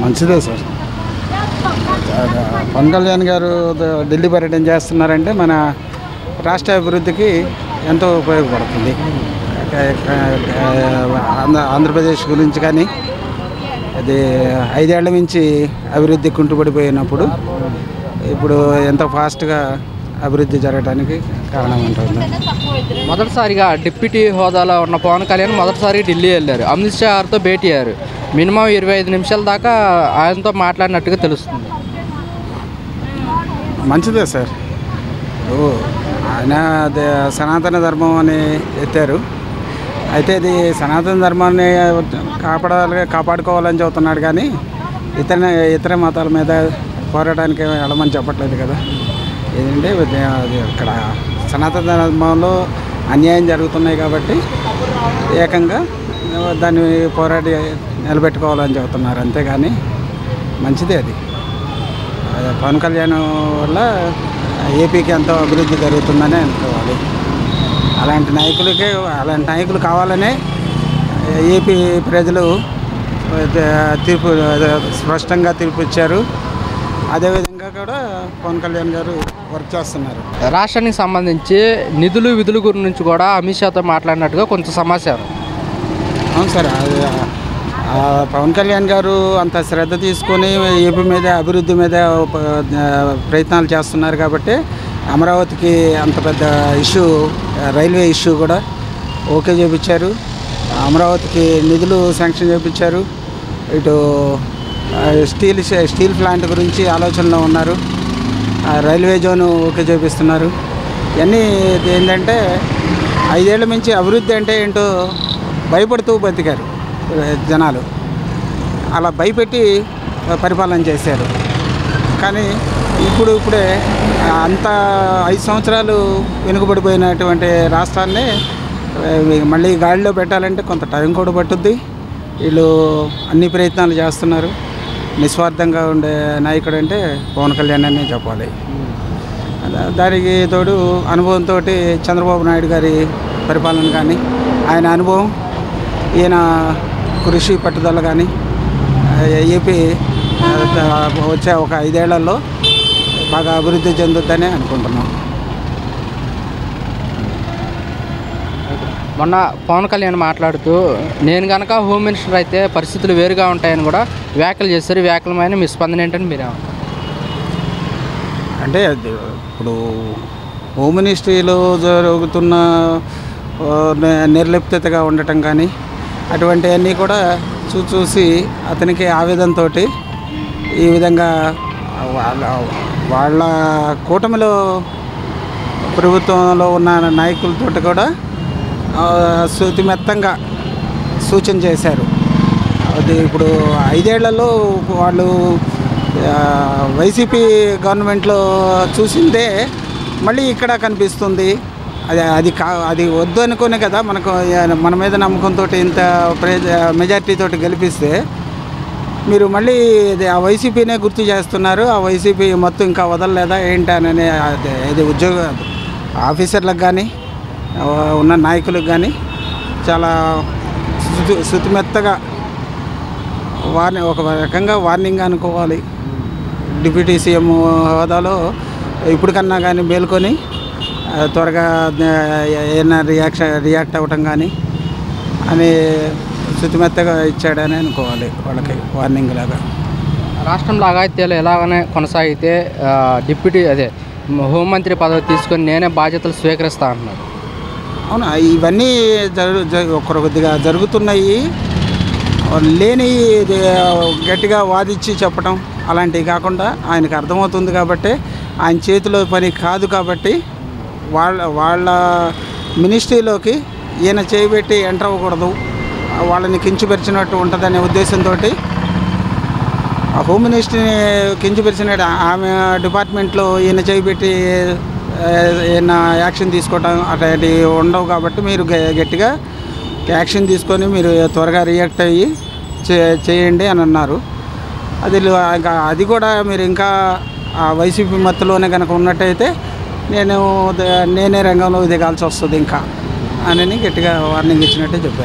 మంచిదే సార్. పవన్ కళ్యాణ్ గారు ఢిల్లీ పర్యటన చేస్తున్నారంటే మన రాష్ట్ర అభివృద్ధికి ఎంతో ఉపయోగపడుతుంది. ఆంధ్రప్రదేశ్ గురించి కానీ అది 5 ఏళ్ల నుంచి అభివృద్ధి కుంటుపడిపోయినప్పుడు ఇప్పుడు ఎంతో ఫాస్ట్గా అభివృద్ధి జరగడానికి కారణం ఉంటుంది. మొదటిసారిగా డిప్యూటీ హోదాలో ఉన్న పవన్ కళ్యాణ్ మొదటిసారి ఢిల్లీ వెళ్ళారు. అమిత్ షా గారితో భేటీ అయ్యారు. మినిమం 25 నిమిషాల దాకా ఆయనతో మాట్లాడినట్టుగా తెలుస్తుంది. మంచిదే సార్. ఆయన సనాతన ధర్మం అని ఎత్తారు. అయితే ఇది సనాతన ధర్మాన్ని కాపాడుకోవాలని చెబుతున్నాడు కానీ ఇతర మతాల మీద పోరాటానికి వెళ్ళమని చెప్పట్లేదు కదా. ఏంటంటే ఇక్కడ సనాతన ధర్మంలో అన్యాయం జరుగుతున్నాయి కాబట్టి ఏకంగా దాన్ని పోరాడి నిలబెట్టుకోవాలని చెబుతున్నారు. అంతేగాని మంచిదే అది. పవన్ కళ్యాణ్ వల్ల ఏపీకి ఎంతో అభివృద్ధి జరుగుతుందని అనుకోవాలి. అలాంటి నాయకులు కావాలనే ఏపీ ప్రజలు స్పష్టంగా తీర్పు ఇచ్చారు. అదేవిధంగా కూడా పవన్ కళ్యాణ్ గారు వర్క్ చేస్తున్నారు. రాష్ట్రానికి సంబంధించి నిధులు విధుల గురించి కూడా అమిత్ షాతో మాట్లాడినట్టుగా కొంత సమాచారం. అవును సార్. పవన్ కళ్యాణ్ గారు అంత శ్రద్ధ తీసుకొని ఏపీ మీద అభివృద్ధి మీద ప్రయత్నాలు చేస్తున్నారు కాబట్టి అమరావతికి అంత పెద్ద ఇష్యూ, రైల్వే ఇష్యూ కూడా ఓకే చేయించారు. అమరావతికి నిధులు శాంక్షన్ చేయించారు. ఇటు స్టీల్ ప్లాంట్ గురించి ఆలోచనలో ఉన్నారు. రైల్వే జోను ఓకే చేపిస్తున్నారు. ఇవన్నీ ఏంటంటే 5 ఏళ్ల నుంచి అభివృద్ధి అంటే ఏంటో భయపడుతూ బతికారు జనాలు. అలా భయపెట్టి పరిపాలన చేశారు. కానీ ఇప్పుడే అంత 5 సంవత్సరాలు వెనుకబడిపోయినటువంటి రాష్ట్రాన్ని మళ్ళీ గాడిలో పెట్టాలంటే కొంత టైం కూడా పట్టుద్ది. వీళ్ళు అన్ని ప్రయత్నాలు చేస్తున్నారు. నిస్వార్థంగా ఉండే నాయకుడు అంటే పవన్ కళ్యాణ్ అనే చెప్పాలి. దానికి తోడు అనుభవంతో చంద్రబాబు నాయుడు గారి పరిపాలన కానీ, ఆయన అనుభవం, ఈయన కృషి పట్టుదల కానీ ఏపీ వచ్చే ఒక 5 ఏళ్లలో బాగా అభివృద్ధి చెందుద్దని అనుకుంటున్నాం. మొన్న పవన్ కళ్యాణ్ మాట్లాడుతూ నేను కనుక హోమ్ మినిస్టర్ అయితే పరిస్థితులు వేరుగా ఉంటాయని కూడా వ్యాఖ్యలు చేస్తారు. వ్యాఖ్యలమైన మీ స్పందన ఏంటని మీరే అంటే ఇప్పుడు హోమ్ మినిస్ట్రీలో జరుగుతున్న నిర్లిప్తగా ఉండటం కానీ అటువంటివన్నీ కూడా చూసి అతనికి ఆవేదనతో ఈ విధంగా వాళ్ళ కూటమిలో ప్రభుత్వంలో ఉన్న నాయకులతో కూడా శృతిమెత్తంగా సూచన చేశారు. అది ఇప్పుడు 5 ఏళ్లలో వాళ్ళు వైసీపీ గవర్నమెంట్లో చూసిందే మళ్ళీ ఇక్కడ కనిపిస్తుంది. అది వద్దు అనుకునే కదా మనకు మన మీద నమ్మకంతో ఇంత మెజార్టీతో గెలిపిస్తే మీరు మళ్ళీ ఆ వైసీపీనే గుర్తు చేస్తున్నారు. ఆ వైసీపీ మొత్తం ఇంకా వదలలేదా ఏంటనే ఇది ఉద్యోగ ఆఫీసర్లకు కానీ ఉన్న నాయకులకు కానీ చాలా శృతిమెత్తగా ఒక రకంగా వార్నింగ్ అనుకోవాలి. డిప్యూటీ సీఎం హోదాలో ఇప్పటికన్నా కానీ మేల్కొని త్వరగా ఏమైనా రియాక్ట్ అవ్వటం కానీ అని శృతిమెత్తగా ఇచ్చాడని అనుకోవాలి. వాళ్ళకి వార్నింగ్ లాగా. రాష్ట్రంలో అఘాయిత్యాలు ఎలాగనే కొనసాగితే డిప్యూటీ హోంమంత్రి పదవి తీసుకొని నేనే బాధ్యతలు స్వీకరిస్తా అంటున్నారు. అవునా, ఇవన్నీ కొద్దిగా జరుగుతున్నాయి. లేని గట్టిగా వాదించి చెప్పడం అలాంటివి కాకుండా ఆయనకు అర్థమవుతుంది కాబట్టి, ఆయన చేతిలో పని కాదు కాబట్టి వాళ్ళ మినిస్ట్రీలోకి ఈయన చేయబెట్టి ఎంటర్ అవ్వకూడదు, వాళ్ళని కించపరిచినట్టు ఉంటుందనే ఉద్దేశంతో హోమ్ మినిస్ట్రీని కించపరిచినట్టు ఆమె డిపార్ట్మెంట్లో ఈయన చేయబెట్టి ఏమైనా యాక్షన్ తీసుకోవటం అట్లాంటివి ఉండవు. కాబట్టి మీరు గట్టిగా యాక్షన్ తీసుకొని మీరు త్వరగా రియాక్ట్ అయ్యి చేయండి అని అన్నారు. అది కూడా మీరు ఇంకా వైసీపీ మత్తులోనే కనుక ఉన్నట్టయితే నేనే రంగంలో దిగాల్సి వస్తుంది ఇంకా అని గట్టిగా వార్నింగ్ ఇచ్చినట్టే చెప్పారు.